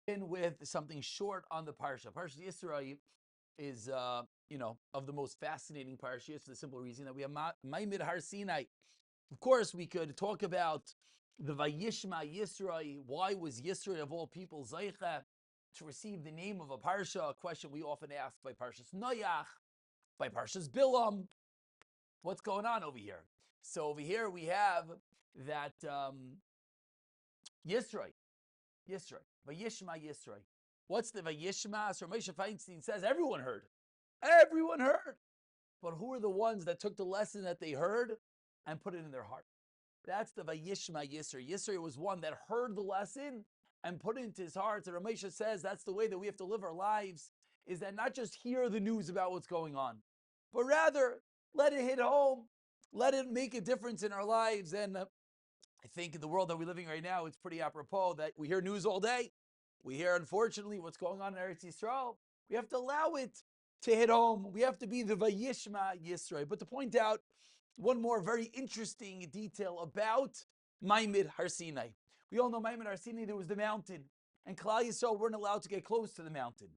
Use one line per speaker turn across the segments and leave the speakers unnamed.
In with something short on the parsha. Parsha Yisro is, of the most fascinating parashas for the simple reason that we have Maimid Har Sinai. Of course, we could talk about the Vayishma Yisro. Why was Yisro of all people Zaycha to receive the name of a parsha? A question we often ask by Parshas Noyach, by Parshas Bilam. What's going on over here? So over here we have that Yisro. Yisro. Vayishma Yisro. What's the Vayishma? So Moshe Feinstein says everyone heard. Everyone heard. But who are the ones that took the lesson that they heard and put it in their heart? That's the Vayishma Yisro. Yisro was one that heard the lesson and put it into his heart. And Ramesha says that's the way that we have to live our lives, is that not just hear the news about what's going on, but rather let it hit home, let it make a difference in our lives. And I think in the world that we're living right now, it's pretty apropos that we hear news all day. We hear, unfortunately, what's going on in Eretz Yisrael. We have to allow it to hit home. We have to be the Vayishma Yisrael. But to point out one more very interesting detail about Maimid Har Sinai. We all know Maimid Har Sinai, there was the mountain, and Klal Yisrael weren't allowed to get close to the mountain.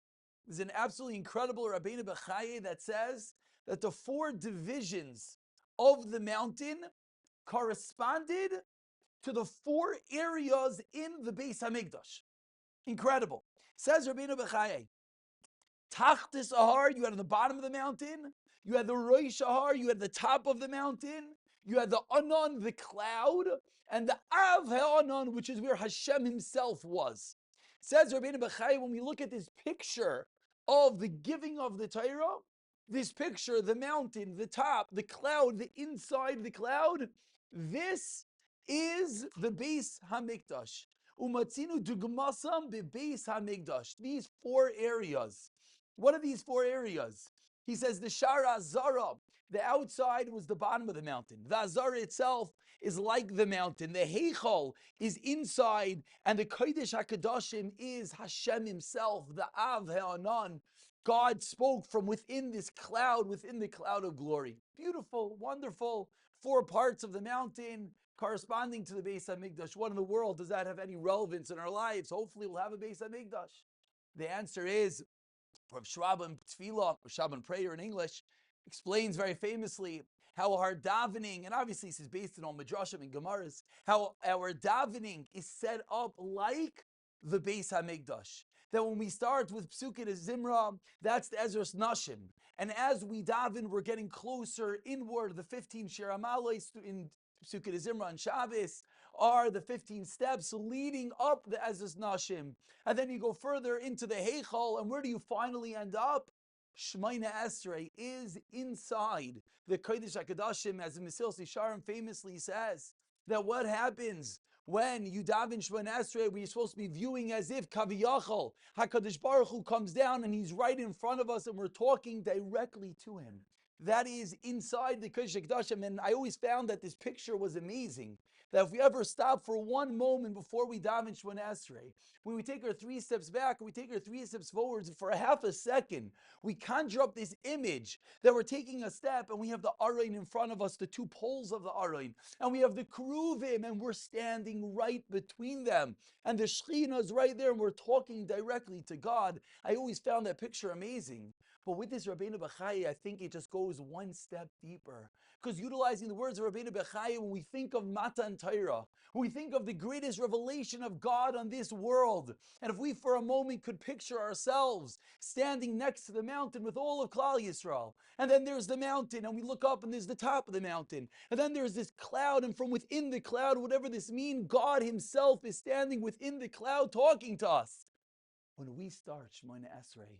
There's an absolutely incredible Rabbeinu Bechaye that says that the 4 divisions of the mountain corresponded to the 4 areas in the Beis Hamikdash. Incredible. Says Rabbeinu Bechaye, Tachtis Ahar, you had on the bottom of the mountain. You had the Rosh Ahar, you had the top of the mountain. You had the Anan, the cloud, and the Av HaAnan, which is where Hashem himself was. Says Rabbeinu Bechaye, when we look at this picture of the giving of the Torah, this picture, the mountain, the top, the cloud, the inside the cloud, this is the Beis Hamikdash. Umatzinu dugmasam bebeis Hamikdash. These 4 areas. What are these 4 areas? He says the Shara Azara, the outside was the bottom of the mountain. The Azara itself is like the mountain. The Heichal is inside, and the Kodesh HaKadoshim is Hashem himself, the Av HaAnan. God spoke from within this cloud, within the cloud of glory. Beautiful, wonderful, 4 parts of the mountain corresponding to the Beis HaMikdash. What in the world does that have any relevance in our lives? Hopefully we'll have a Beis HaMikdash. The answer is, Rav Shraban Tefillah, or Shaban prayer in English, explains very famously how our davening, and obviously this is based on Midrashim and Gemaras, how our davening is set up like the Beis HaMikdash. That when we start with Psukim Zimra, that's the Ezras Nashim. And as we daven, we're getting closer inward. The 15 Shir Amalos in Psukim Zimra and Shabbos are the 15 steps leading up the Ezras Nashim. And then you go further into the Heichal, and where do you finally end up? Shemaina Esrei is inside the Kodesh HaKadoshim, as the Mesilas Yesharim famously says, that what happens when you daven Shemaina Esrei, where you're supposed to be viewing as if Kaviyachal, HaKadosh Baruch Hu comes down and he's right in front of us and we're talking directly to him. That is inside the Kodesh HaKadoshim, and I always found that this picture was amazing. That if we ever stop for one moment before we daven Shemona Esrei, when we take our 3 steps back, we take our 3 steps forwards for a half a second, we conjure up this image that we're taking a step and we have the Aron in front of us, the 2 poles of the Aron, and we have the Keruvim and we're standing right between them, and the Shekhinah is right there and we're talking directly to God. I always found that picture amazing. But with this Rabbeinu Bechaye, I think it just goes one step deeper. Because utilizing the words of Rabbeinu Bechaye, when we think of Matan Torah, when we think of the greatest revelation of God on this world, and if we for a moment could picture ourselves standing next to the mountain with all of Klal Yisrael, and then there's the mountain, and we look up and there's the top of the mountain, and then there's this cloud, and from within the cloud, whatever this means, God himself is standing within the cloud talking to us. When we start Shemona Esrei,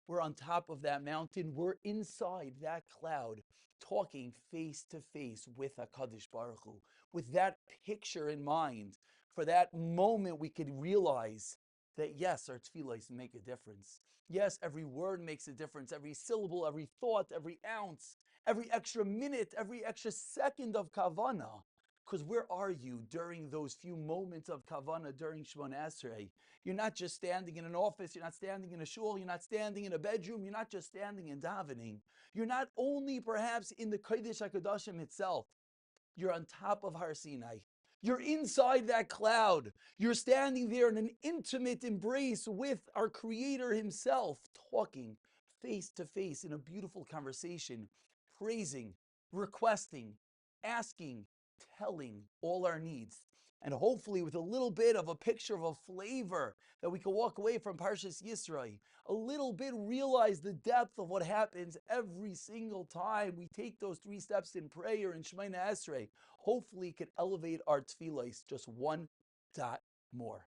we're on top of that mountain. We're inside that cloud, talking face to face with HaKadosh Baruch Hu. With that picture in mind, for that moment we could realize that yes, our tefillahs make a difference. Yes, every word makes a difference. Every syllable, every thought, every ounce, every extra minute, every extra second of kavanah. Because where are you during those few moments of kavanah during Shemona Esrei? You're not just standing in an office, you're not standing in a shul, you're not standing in a bedroom, you're not just standing in davening. You're not only perhaps in the Kodesh HaKadoshim itself, you're on top of Har Sinai. You're inside that cloud. You're standing there in an intimate embrace with our Creator Himself, talking face to face in a beautiful conversation, praising, requesting, asking, telling all our needs. And hopefully, with a little bit of a picture of a flavor that we can walk away from Parshas Yisro, a little bit realize the depth of what happens every single time we take those 3 steps in prayer in Shemoneh Esrei. Hopefully, it can elevate our tefillos just one dot more.